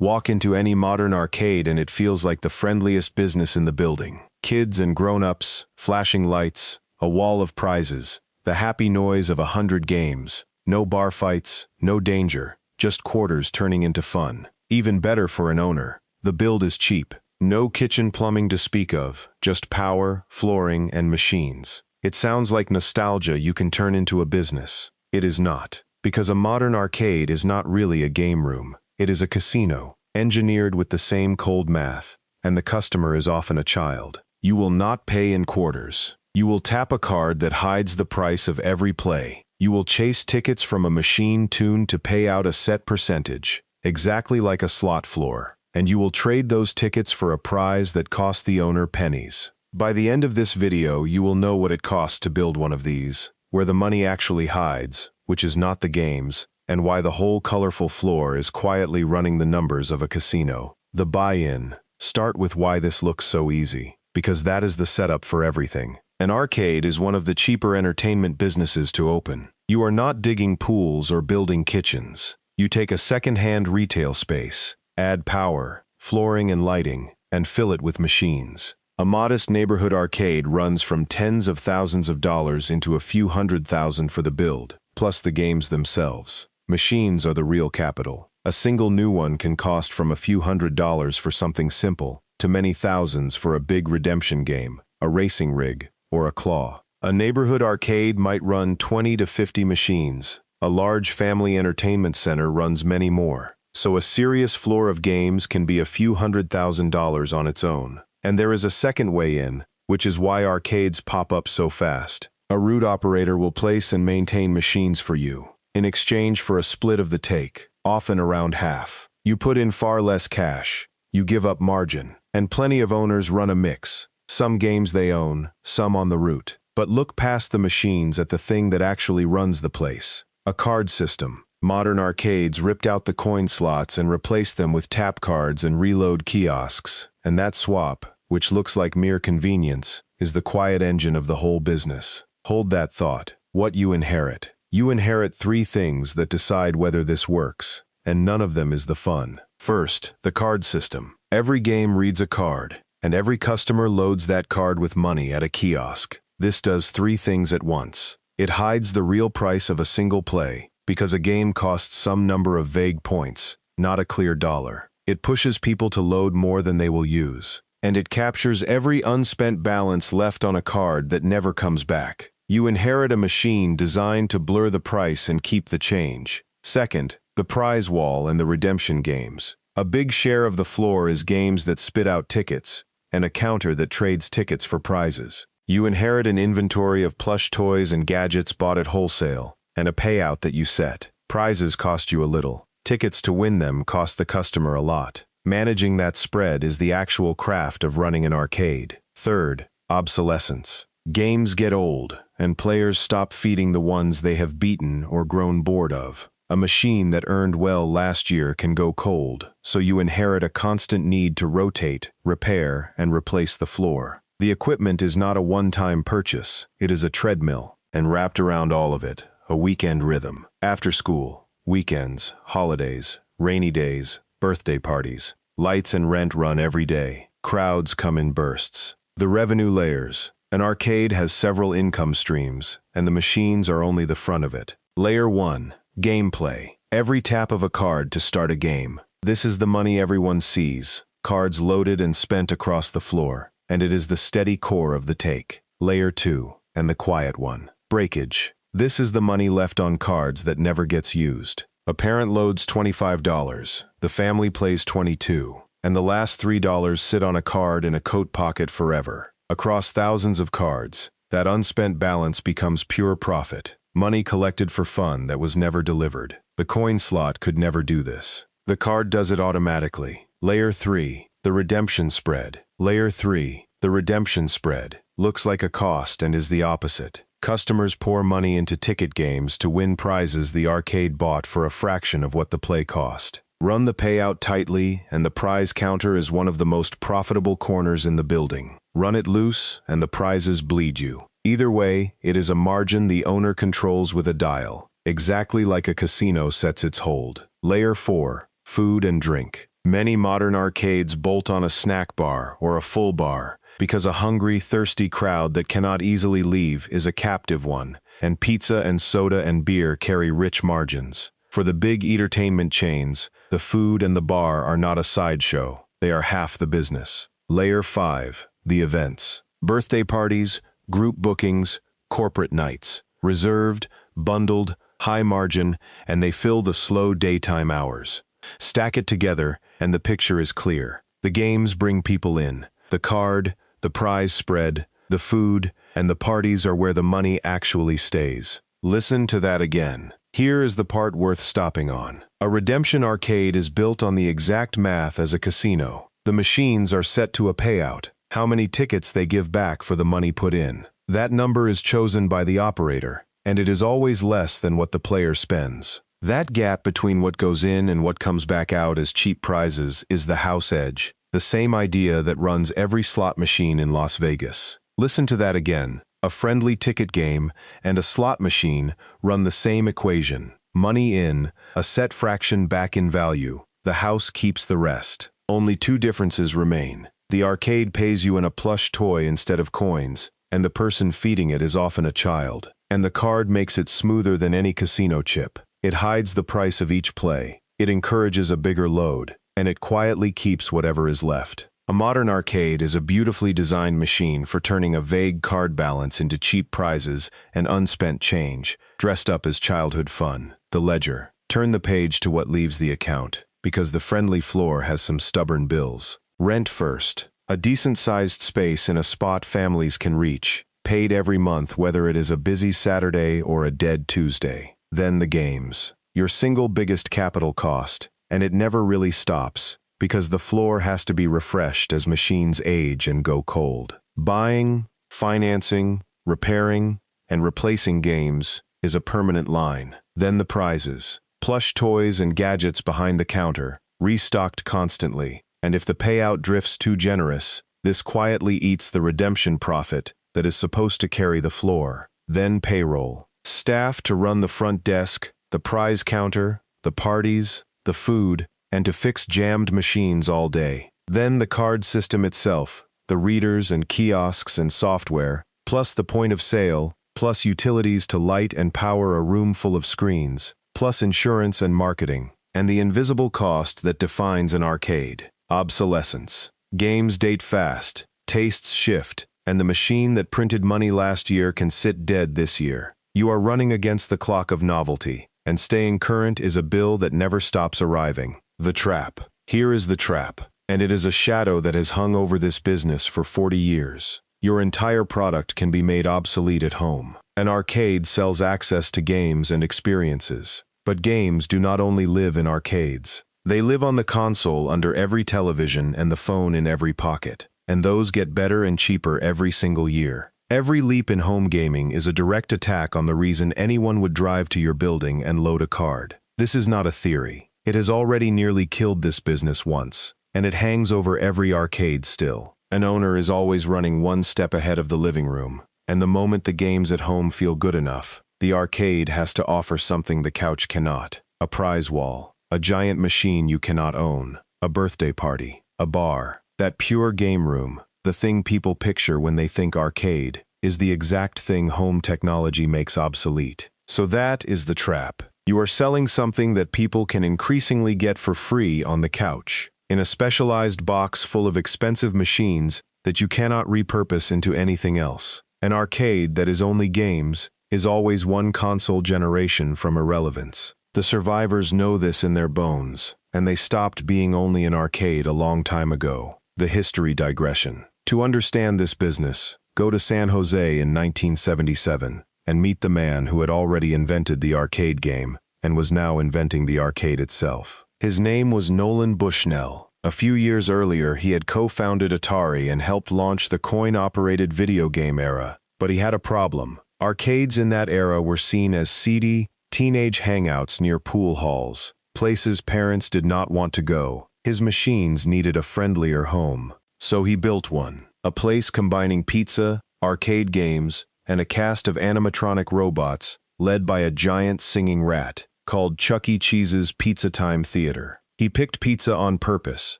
Walk into any modern arcade and it feels like the friendliest business in the building. Kids and grown-ups, flashing lights, a wall of prizes, the happy noise of 100 games. No bar fights, no danger, just quarters turning into fun. Even better for an owner. The build is cheap. No kitchen plumbing to speak of, just power, flooring, and machines. It sounds like nostalgia you can turn into a business. It is not. Because a modern arcade is not really a game room. It is a casino, engineered with the same cold math, and the customer is often a child. You will not pay in quarters. You will tap a card that hides the price of every play. You will chase tickets from a machine tuned to pay out a set percentage, exactly like a slot floor. And you will trade those tickets for a prize that cost the owner pennies. By the end of this video, you will know what it costs to build one of these, where the money actually hides, which is not the games, and why the whole colorful floor is quietly running the numbers of a casino. The buy-in. Start with why this looks so easy, because that is the setup for everything. An arcade is one of the cheaper entertainment businesses to open. You are not digging pools or building kitchens. You take a second-hand retail space, add power, flooring and lighting, and fill it with machines. A modest neighborhood arcade runs from tens of thousands of dollars into a few $100,000 for the build, plus the games themselves. Machines are the real capital. A single new one can cost from a few $100s for something simple, to many thousands for a big redemption game, a racing rig, or a claw. A neighborhood arcade might run 20 to 50 machines. A large family entertainment center runs many more. So a serious floor of games can be a few $100,000 on its own. And there is a second way in, which is why arcades pop up so fast. A root operator will place and maintain machines for you, in exchange for a split of the take, often around half. You put in far less cash, you give up margin, and plenty of owners run a mix. Some games they own, some on the root. But look past the machines at the thing that actually runs the place. A card system. Modern arcades ripped out the coin slots and replaced them with tap cards and reload kiosks, and that swap, which looks like mere convenience, is the quiet engine of the whole business. Hold that thought. What you inherit. You inherit three things that decide whether this works, and none of them is the fun. First, the card system. Every game reads a card, and every customer loads that card with money at a kiosk. This does three things at once. It hides the real price of a single play, because a game costs some number of vague points, not a clear dollar. It pushes people to load more than they will use. And it captures every unspent balance left on a card that never comes back. You inherit a machine designed to blur the price and keep the change. Second, the prize wall and the redemption games. A big share of the floor is games that spit out tickets, and a counter that trades tickets for prizes. You inherit an inventory of plush toys and gadgets bought at wholesale, and a payout that you set. Prizes cost you a little. Tickets to win them cost the customer a lot. Managing that spread is the actual craft of running an arcade. Third, obsolescence. Games get old, and players stop feeding the ones they have beaten or grown bored of. A machine that earned well last year can go cold, so you inherit a constant need to rotate, repair, and replace the floor. The equipment is not a one-time purchase, it is a treadmill, and wrapped around all of it, a weekend rhythm. After school, weekends, holidays, rainy days, birthday parties. Lights and rent run every day. Crowds come in bursts. The revenue layers. An arcade has several income streams, and the machines are only the front of it. Layer 1. Gameplay. Every tap of a card to start a game. This is the money everyone sees. Cards loaded and spent across the floor, and it is the steady core of the take. Layer 2. And the quiet one. Breakage. This is the money left on cards that never gets used. A parent loads $25, the family plays $22, and the last $3 sit on a card in a coat pocket forever. Across thousands of cards, that unspent balance becomes pure profit, money collected for fun that was never delivered. The coin slot could never do this. The card does it automatically. Layer 3, the redemption spread. Layer 3, the redemption spread, looks like a cost and is the opposite. Customers pour money into ticket games to win prizes the arcade bought for a fraction of what the play cost. Run the payout tightly, and the prize counter is one of the most profitable corners in the building. Run it loose, and the prizes bleed you. Either way, it is a margin the owner controls with a dial, exactly like a casino sets its hold. Layer 4, food and drink. Many modern arcades bolt on a snack bar or a full bar, because a hungry, thirsty crowd that cannot easily leave is a captive one, and pizza and soda and beer carry rich margins. For the big entertainment chains, the food and the bar are not a sideshow, they are half the business. Layer 5. The events. Birthday parties, group bookings, corporate nights. Reserved, bundled, high margin, and they fill the slow daytime hours. Stack it together, and the picture is clear. The games bring people in. The card, the prize spread, the food, and the parties are where the money actually stays. Listen to that again. Here is the part worth stopping on. A redemption arcade is built on the exact math as a casino. The machines are set to a payout, how many tickets they give back for the money put in. That number is chosen by the operator, and it is always less than what the player spends. That gap between what goes in and what comes back out as cheap prizes is the house edge, the same idea that runs every slot machine in Las Vegas. Listen to that again. A friendly ticket game and a slot machine run the same equation. Money in, a set fraction back in value. The house keeps the rest. Only two differences remain. The arcade pays you in a plush toy instead of coins, and the person feeding it is often a child. And the card makes it smoother than any casino chip. It hides the price of each play. It encourages a bigger load, and it quietly keeps whatever is left. A modern arcade is a beautifully designed machine for turning a vague card balance into cheap prizes and unspent change, dressed up as childhood fun. The ledger. Turn the page to what leaves the account, because the friendly floor has some stubborn bills. Rent first. A decent-sized space in a spot families can reach, paid every month whether it is a busy Saturday or a dead Tuesday. Then the games. Your single biggest capital cost, and it never really stops, because the floor has to be refreshed as machines age and go cold. Buying, financing, repairing, and replacing games is a permanent line. Then the prizes. Plush toys and gadgets behind the counter, restocked constantly, and if the payout drifts too generous, this quietly eats the redemption profit that is supposed to carry the floor. Then payroll. Staff to run the front desk, the prize counter, the parties, the food, and to fix jammed machines all day. Then the card system itself, the readers and kiosks and software, plus the point of sale, plus utilities to light and power a room full of screens, plus insurance and marketing, and the invisible cost that defines an arcade. Obsolescence. Games date fast, tastes shift, and the machine that printed money last year can sit dead this year. You are running against the clock of novelty, and staying current is a bill that never stops arriving. The trap. Here is the trap, and it is a shadow that has hung over this business for 40 years. Your entire product can be made obsolete at home. An arcade sells access to games and experiences, but games do not only live in arcades. They live on the console under every television and the phone in every pocket, and those get better and cheaper every single year. Every leap in home gaming is a direct attack on the reason anyone would drive to your building and load a card. This is not a theory. It has already nearly killed this business once, and it hangs over every arcade still. An owner is always running one step ahead of the living room, and the moment the games at home feel good enough, the arcade has to offer something the couch cannot. A prize wall, a giant machine you cannot own, a birthday party, a bar. That pure game room, the thing people picture when they think arcade, is the exact thing home technology makes obsolete. So that is the trap. You are selling something that people can increasingly get for free on the couch, in a specialized box full of expensive machines that you cannot repurpose into anything else. An arcade that is only games is always one console generation from irrelevance. The survivors know this in their bones, and they stopped being only an arcade a long time ago. The history digression. To understand this business, go to San Jose in 1977 and meet the man who had already invented the arcade game and was now inventing the arcade itself. His name was Nolan Bushnell. A few years earlier, he had co-founded Atari and helped launch the coin-operated video game era. But he had a problem. Arcades in that era were seen as seedy, teenage hangouts near pool halls, places parents did not want to go. His machines needed a friendlier home. So he built one, a place combining pizza, arcade games, and a cast of animatronic robots led by a giant singing rat, called Chuck E. Cheese's Pizza Time Theater. He picked pizza on purpose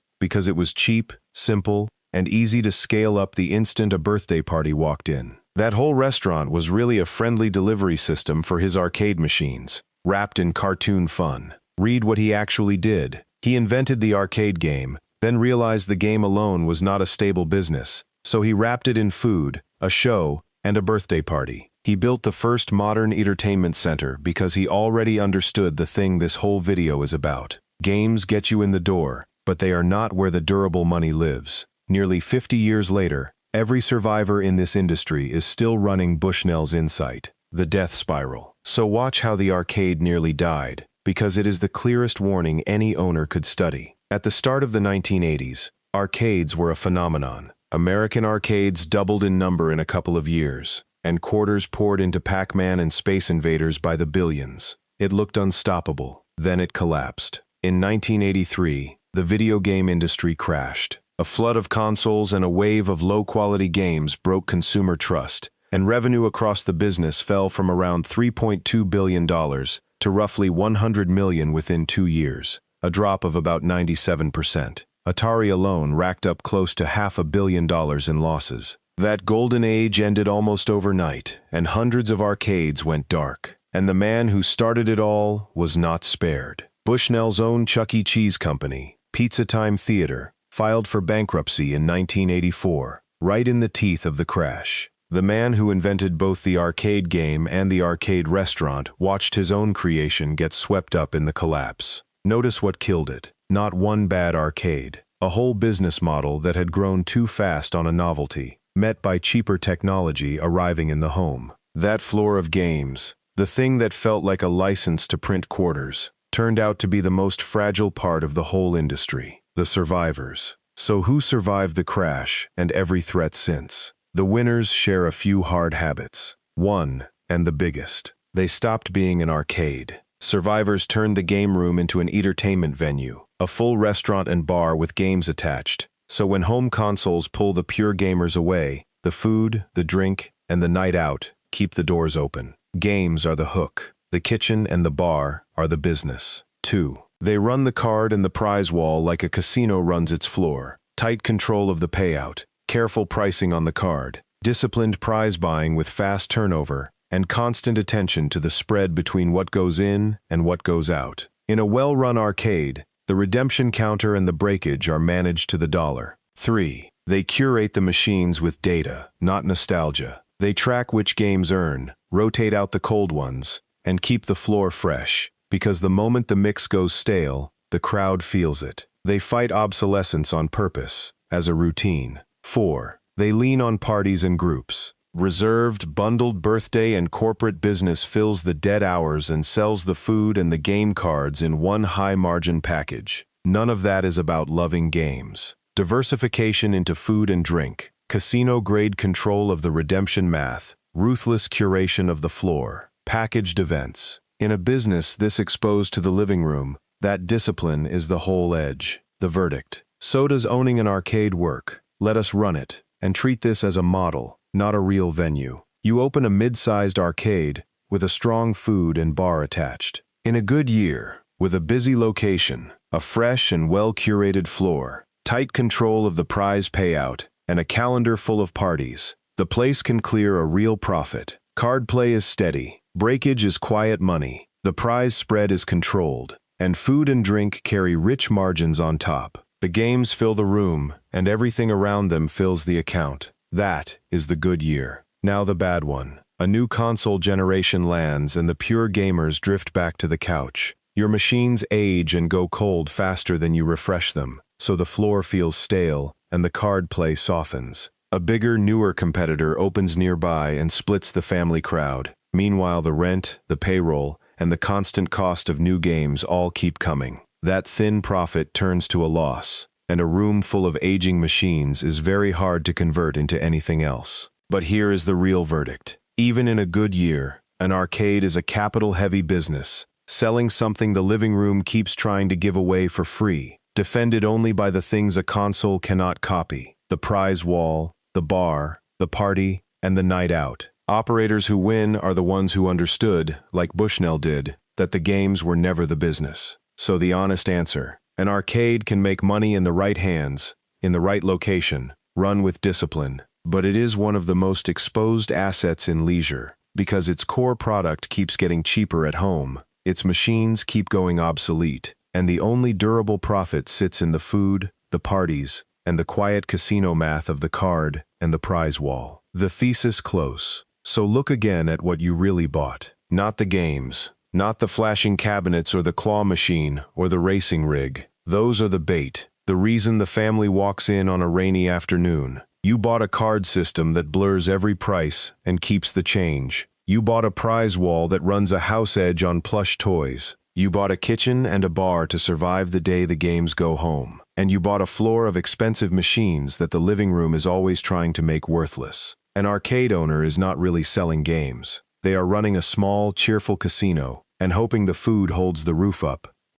because it was cheap, simple, and easy to scale up the instant a birthday party walked in. That whole restaurant was really a friendly delivery system for his arcade machines, wrapped in cartoon fun. Read what he actually did. He invented the arcade game, then realized the game alone was not a stable business, so he wrapped it in food, a show, and a birthday party. He built the first modern entertainment center because he already understood the thing this whole video is about. Games get you in the door, but they are not where the durable money lives. Nearly 50 years later, every survivor in this industry is still running Bushnell's insight, the death spiral. So watch how the arcade nearly died, because it is the clearest warning any owner could study. At the start of the 1980s, arcades were a phenomenon. American arcades doubled in number in a couple of years, and quarters poured into Pac-Man and Space Invaders by the billions. It looked unstoppable. Then it collapsed. In 1983, the video game industry crashed. A flood of consoles and a wave of low-quality games broke consumer trust, and revenue across the business fell from around $3.2 billion to roughly $100 million within 2 years, a drop of about 97%. Atari alone racked up close to $500 million in losses. That golden age ended almost overnight, and hundreds of arcades went dark. And the man who started it all was not spared. Bushnell's own Chuck E. Cheese company, Pizza Time Theater, filed for bankruptcy in 1984, right in the teeth of the crash. The man who invented both the arcade game and the arcade restaurant watched his own creation get swept up in the collapse. Notice what killed it. Not one bad arcade. A whole business model that had grown too fast on a novelty, met by cheaper technology arriving in the home. That floor of games, the thing that felt like a license to print quarters, turned out to be the most fragile part of the whole industry. The survivors. So who survived the crash and every threat since? The winners share a few hard habits. One, and the biggest. They stopped being an arcade. Survivors turned the game room into an entertainment venue, a full restaurant and bar with games attached. So when home consoles pull the pure gamers away, the food, the drink, and the night out keep the doors open. Games are the hook. The kitchen and the bar are the business. 2. They run the card and the prize wall like a casino runs its floor. Tight control of the payout, careful pricing on the card, disciplined prize buying with fast turnover, and constant attention to the spread between what goes in and what goes out. In a well-run arcade, the redemption counter and the breakage are managed to the dollar. 3. They curate the machines with data, not nostalgia. They track which games earn, rotate out the cold ones, and keep the floor fresh, because the moment the mix goes stale, the crowd feels it. They fight obsolescence on purpose, as a routine. 4. They lean on parties and groups. Reserved, bundled birthday and corporate business fills the dead hours and sells the food and the game cards in one high-margin package. None of that is about loving games. Diversification into food and drink, casino-grade control of the redemption math, ruthless curation of the floor, packaged events. In a business this exposed to the living room, that discipline is the whole edge. The verdict. So does owning an arcade work. Let us run it, and treat this as a model, not a real venue. You open a mid-sized arcade with a strong food and bar attached. In a good year, with a busy location, a fresh and well-curated floor, tight control of the prize payout, and a calendar full of parties, the place can clear a real profit. Card play is steady, breakage is quiet money, the prize spread is controlled, and food and drink carry rich margins on top. The games fill the room, and everything around them fills the account. That is the good year. Now the bad one. A new console generation lands and the pure gamers drift back to the couch. Your machines age and go cold faster than you refresh them, so the floor feels stale and the card play softens. A bigger, newer competitor opens nearby and splits the family crowd. Meanwhile, the rent, the payroll, and the constant cost of new games all keep coming. That thin profit turns to a loss, and a room full of aging machines is very hard to convert into anything else. But here is the real verdict. Even in a good year, an arcade is a capital-heavy business, selling something the living room keeps trying to give away for free, defended only by the things a console cannot copy: the prize wall, the bar, the party, and the night out. Operators who win are the ones who understood, like Bushnell did, that the games were never the business. So the honest answer: An arcade can make money in the right hands, in the right location, run with discipline. But it is one of the most exposed assets in leisure, because its core product keeps getting cheaper at home, its machines keep going obsolete, and the only durable profit sits in the food, the parties, and the quiet casino math of the card and the prize wall. The thesis close. So look again at what you really bought. Not the games, not the flashing cabinets or the claw machine or the racing rig. Those are the bait, the reason the family walks in on a rainy afternoon. You bought a card system that blurs every price and keeps the change. You bought a prize wall that runs a house edge on plush toys. You bought a kitchen and a bar to survive the day the games go home. And you bought a floor of expensive machines that the living room is always trying to make worthless. An arcade owner is not really selling games. They are running a small, cheerful casino and hoping the food holds the roof up.